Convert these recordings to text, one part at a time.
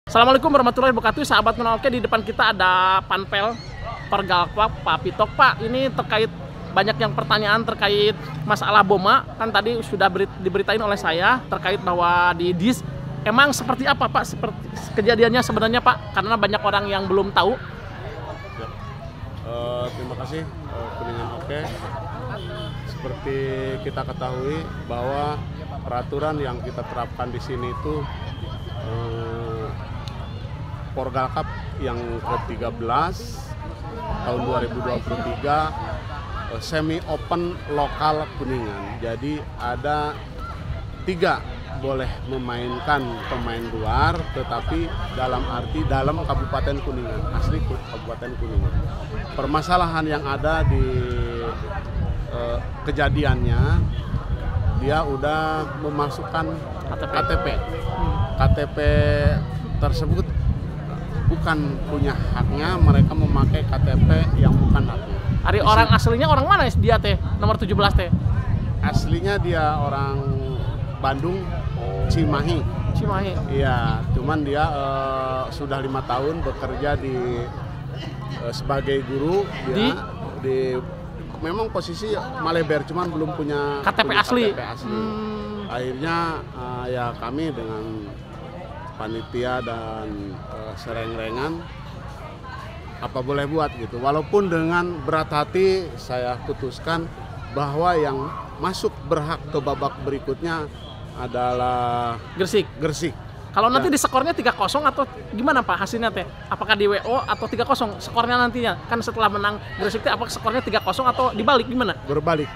Assalamualaikum warahmatullahi wabarakatuh, sahabat Merauke. Di depan kita ada Panpel Pergalpak Pak Pitok. Pak, ini terkait banyak yang pertanyaan terkait masalah Boma. Kan tadi sudah diberitain oleh saya terkait bahwa di DIS emang seperti apa Pak, seperti kejadiannya sebenarnya Pak, karena banyak orang yang belum tahu. Terima kasih Kuningan Oke. Seperti kita ketahui bahwa peraturan yang kita terapkan di sini itu Porgalkap yang ke-13 tahun 2023 semi open lokal Kuningan. Jadi ada 3 boleh memainkan pemain luar, tetapi dalam arti dalam Kabupaten Kuningan, asli Kabupaten Kuningan. Permasalahan yang ada di kejadiannya, dia udah memasukkan KTP tersebut bukan punya haknya, mereka memakai KTP yang bukan haknya. Hari orang aslinya orang mana dia teh? Nomor 17 teh. Aslinya dia orang Bandung, Cimahi. Cimahi. Iya, cuman dia sudah 5 tahun bekerja di sebagai guru dia di memang posisi Maleber, cuman belum punya KTP asli. Akhirnya ya kami dengan panitia dan sereng-rengan apa boleh buat gitu. Walaupun dengan berat hati saya putuskan bahwa yang masuk berhak ke babak berikutnya adalah Gresik. Kalau nanti di skornya 3-0 atau gimana Pak hasilnya teh? Apakah di WO atau 3-0 skornya nantinya? Kan setelah menang Gresik teh apakah skornya 3-0 atau dibalik gimana? Berbalik.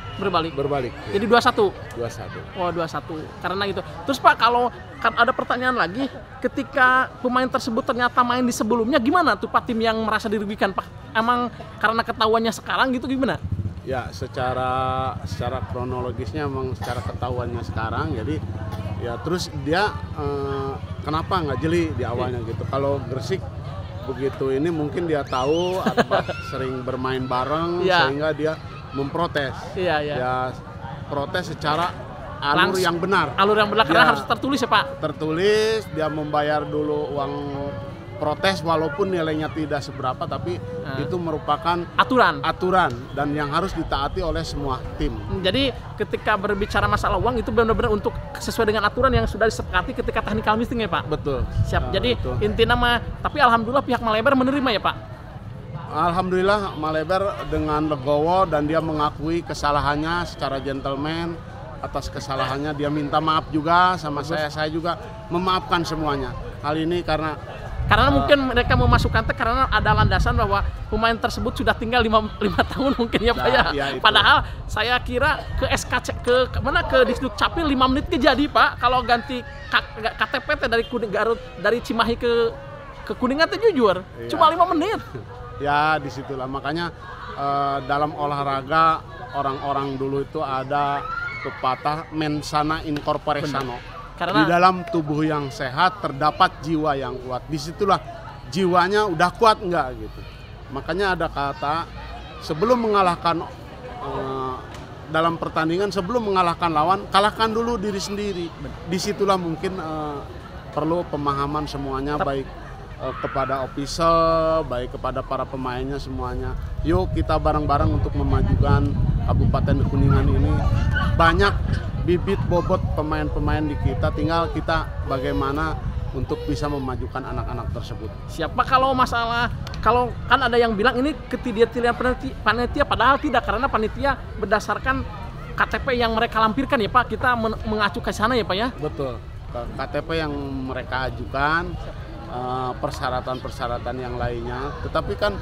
Jadi 2-1. 2-1. Oh, 2-1. Karena gitu. Terus Pak, kalau kan ada pertanyaan lagi, ketika pemain tersebut ternyata main di sebelumnya, gimana tuh Pak tim yang merasa dirugikan Pak? Emang karena ketahuannya sekarang gitu gimana? Ya, secara kronologisnya memang secara ketahuannya sekarang, jadi ya terus dia kenapa nggak jeli di awalnya gitu. Kalau Gresik begitu ini mungkin dia tahu atau sering bermain bareng sehingga dia memprotes. Ya protes secara alur yang benar. Karena harus tertulis ya Pak. Tertulis, dia membayar dulu uang protes walaupun nilainya tidak seberapa, tapi itu merupakan aturan dan yang harus ditaati oleh semua tim. Jadi ketika berbicara masalah uang itu benar-benar untuk sesuai dengan aturan yang sudah disepakati ketika technical meeting ya Pak? Betul. Siap. Jadi intinya mah, tapi alhamdulillah pihak Maleber menerima ya Pak? Alhamdulillah Maleber dengan legowo dan dia mengakui kesalahannya secara gentleman. Atas kesalahannya dia minta maaf juga sama saya juga memaafkan semuanya. Hal ini karena mungkin mereka memasukkan karena ada landasan bahwa pemain tersebut sudah tinggal 5 tahun mungkin ya Pak ya. Padahal saya kira ke SKC ke Disduk Capil 5 menit kejadi Pak. Kalau ganti KTP dari Garut dari Cimahi ke Kuningan teh jujur cuma 5 menit. Ya disitulah makanya dalam olahraga orang-orang dulu itu ada pepatah mens sana in corpore sano. Karena di dalam tubuh yang sehat terdapat jiwa yang kuat. Disitulah jiwanya udah kuat enggak gitu. Makanya ada kata sebelum mengalahkan dalam pertandingan, sebelum mengalahkan lawan, kalahkan dulu diri sendiri. Disitulah mungkin perlu pemahaman semuanya, baik kepada official, baik kepada para pemainnya semuanya. Yuk kita bareng-bareng untuk memajukan Kabupaten Kuningan ini. Banyak bibit bobot pemain-pemain di kita, tinggal kita bagaimana untuk bisa memajukan anak-anak tersebut. Siapa kalau kan ada yang bilang ini ketidaktilan panitia, padahal tidak, karena panitia berdasarkan KTP yang mereka lampirkan ya Pak, kita mengacu ke sana ya Pak ya? Betul, KTP yang mereka ajukan, persyaratan-persyaratan yang lainnya, tetapi kan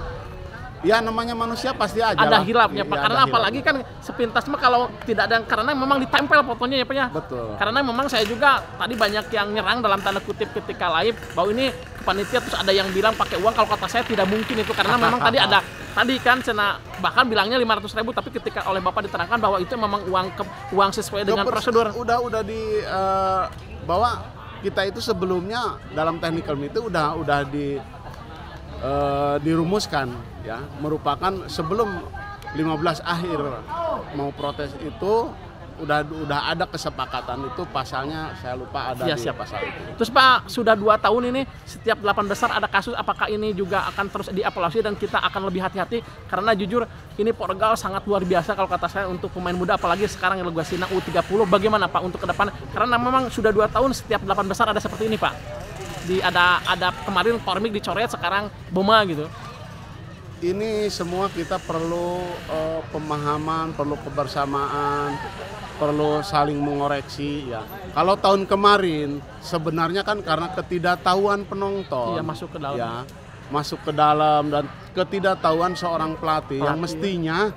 ya namanya manusia pasti aja ada hilapnya Pak, karena apalagi hilapnya. Kan sepintas mah kalau tidak ada, karena memang ditempel fotonya ya Pak ya. Betul. Karena memang saya juga tadi banyak yang nyerang dalam tanda kutip ketika live bahwa ini panitia, terus ada yang bilang pakai uang. Kalau kata saya tidak mungkin itu, karena memang tadi kan bahkan bilangnya 500.000, tapi ketika oleh Bapak diterangkan bahwa itu memang uang sesuai dengan prosedur. Udah di bahwa kita itu sebelumnya dalam technical meeting udah dirumuskan ya, merupakan sebelum 15 akhir mau protes itu udah ada kesepakatan itu, pasalnya saya lupa ada di pasal itu. Terus Pak, sudah 2 tahun ini setiap 8 besar ada kasus, apakah ini juga akan terus dievaluasi dan kita akan lebih hati-hati? Karena jujur ini Portugal sangat luar biasa kalau kata saya untuk pemain muda, apalagi sekarang yang Liga Sina U30. Bagaimana Pak untuk ke depan? Karena memang sudah 2 tahun setiap 8 besar ada seperti ini Pak. Ada kemarin Pormik dicoret, sekarang Boma gitu. Ini semua kita perlu pemahaman, perlu kebersamaan, perlu saling mengoreksi ya. Kalau tahun kemarin sebenarnya kan karena ketidaktahuan penonton, masuk ke dalam. Ya, masuk ke dalam dan ketidaktahuan seorang pelatih yang mestinya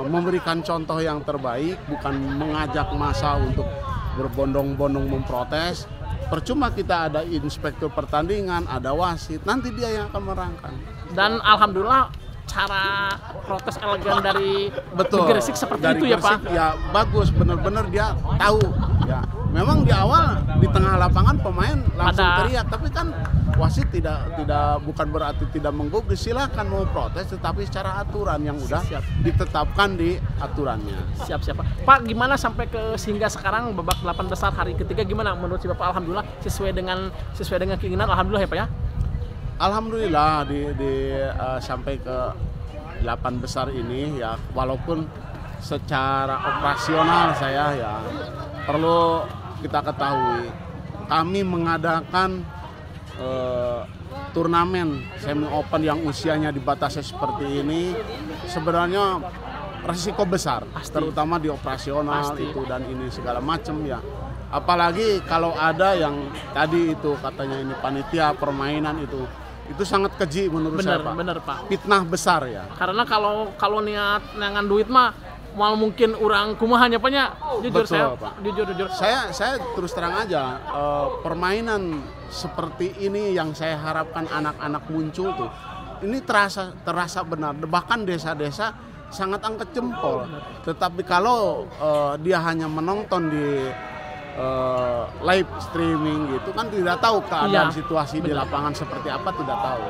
memberikan contoh yang terbaik, bukan mengajak massa untuk berbondong-bondong memprotes. Percuma kita ada inspektur pertandingan, ada wasit, nanti dia yang akan merangkan. Dan alhamdulillah cara protes elegan dari Gresik seperti itu ya Pak? Ya bagus, benar-benar dia tahu. Ya, memang di awal di tengah lapangan pemain langsung teriak, tapi kan wasit tidak bukan berarti tidak menggubris. Silakan mau protes, tetapi secara aturan yang udah ditetapkan di aturannya. Siap Pak, gimana sampai sehingga sekarang babak 8 besar hari ketiga gimana menurut si Bapak? Alhamdulillah sesuai dengan keinginan, alhamdulillah ya Pak ya. Alhamdulillah sampai ke 8 besar ini ya, walaupun secara operasional saya ya perlu kita ketahui kami mengadakan turnamen semi open yang usianya dibatasi seperti ini sebenarnya risiko besar, terutama di operasional itu dan ini segala macam ya. Apalagi kalau ada yang tadi itu katanya ini panitia permainan itu sangat keji menurut saya Pak. Bener Pak. Fitnah besar ya. Karena kalau niat nangan duit mah mal mungkin orang kumaha nyapanya. Jujur betul, saya Pak. Jujur. Saya terus terang aja permainan seperti ini yang saya harapkan anak-anak muncul tuh. Ini terasa benar. Bahkan desa-desa sangat angkat jempol. Tetapi kalau dia hanya menonton di live streaming gitu kan tidak tahu keadaan situasi di lapangan seperti apa, tidak tahu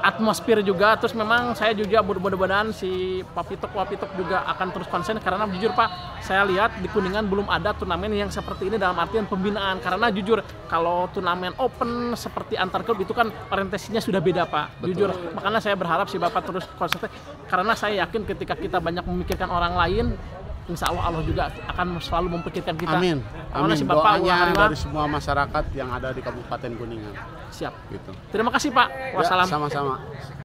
atmosfer juga. Terus memang saya juga mudah-mudahan si Papitok juga akan terus konsen, karena jujur Pak, saya lihat di Kuningan belum ada turnamen yang seperti ini dalam artian pembinaan. Karena jujur kalau turnamen open seperti antar klub itu kan orientasinya sudah beda Pak. Betul. Jujur makanya saya berharap si Bapak terus konsen, karena saya yakin ketika kita banyak memikirkan orang lain, insya Allah juga akan selalu memikirkan kita. Amin. Si Bapak doanya dari semua masyarakat yang ada di Kabupaten Kuningan. Siap. Gitu. Terima kasih Pak. Wassalam. Ya, sama-sama.